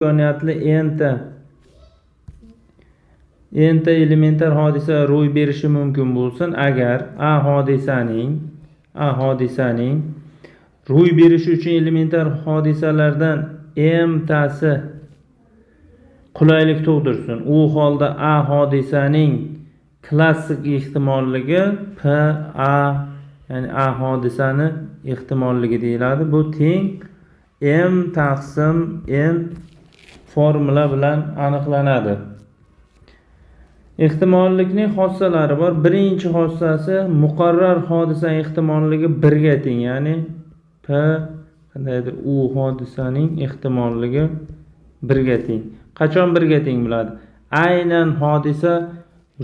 imkoniyatli enta elementar hodisa ro'y berishi mumkin bo'lsin agar a hodisaning ro'y berishi uchun elementar hodisalardan mtasi qulaylik tug'dirsin. U holda a hodisaning klassik ehtimolligi p a, ya'ni a hodisani ehtimolligi deyiladi. Bu teng m taqsim n formula bilan aniqlanadi. Ehtimollikning xossalari bor. Birinchi xossasi muqarrar hodisa ehtimolligi 1 ga teng, ya'ni p qandaydir u hodisaning ehtimolligi 1 ga teng. Qachon 1 ga teng bo'ladi? Aynan hodisa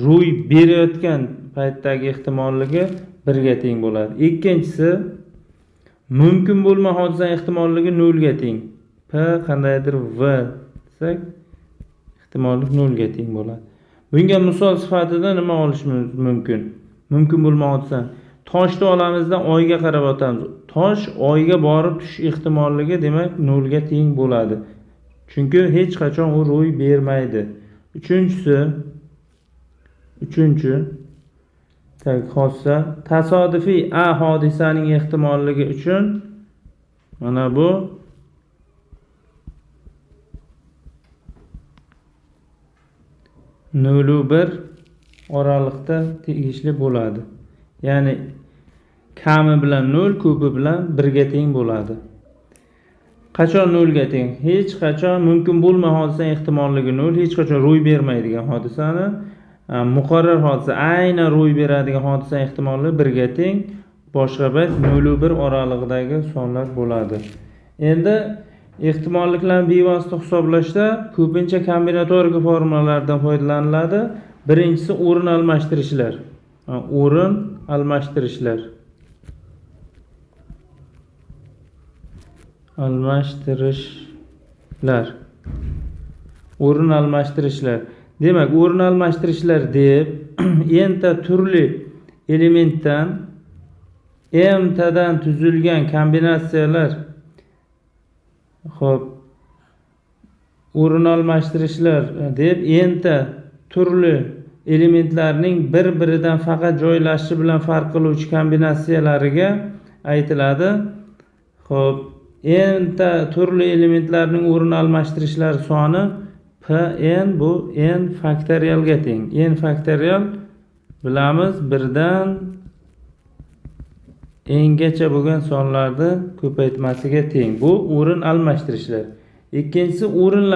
ro'y berayotgan paytdagi ehtimolligi 1 ga teng bo'ladi. Ikkinchisi mumkin bo'lma hodisa ehtimolligi 0 ga teng. P qandaydir v desak, ehtimollik 0 ga teng bo'ladi. Bunga misol sifatida nima olishimiz mumkin? Mumkin bo'lma hodisa. Toshni olamizda oyga qarab o'tamiz. Tosh oyga borib tushish ehtimolligi demak 0 ga teng bo'ladi. Chunki hech qachon u ro'y bermaydi. Uchinchi xossa tasodifiy a hodisaning ehtimolligi uchun mana bu nolu 1 oralikda tegishli bo'ladi. Ya'ni kami bilan 0, ko'pi bilan 1 ga teng bo'ladi. Qachon 0 ga teng? Hech qachon mumkin bo'lma hodisa ehtimolligi 0, hech qachon ro'y bermaydigan hodisani muqarrar hodisa, aynan ro'y beradigan hodisa ehtimoli 1 ga teng, boshqa payt 0 1 oralig'idagi sonlar bo'ladi. Endi ehtimolliklarni bevosita hisoblashda ko'pincha kombinatorika formulalardan foydalaniladi. Birinchisi o'rin almashtirishlar. O'rin almashtirishlar. Demak, o'rin almashtirishlar deb enta turli elementdan m tadan tuzilgan kombinatsiyalar. Xo'p, o'rin almashtirishlar deb enta turli elementlarning bir-biridan faqat joylashishi bilan farq qiluvchi kombinatsiyalariga aytiladi. Xo'p, enta turli elementlarning o'rin almashtirishlar soni Pn bu n faktorialga teng. N faktorial bilamiz 1 dan n gacha bo'lgan sonlarni ko'paytmasiga teng. Bu o'rin almashtirishlar. Ikkinchisi o'rinlar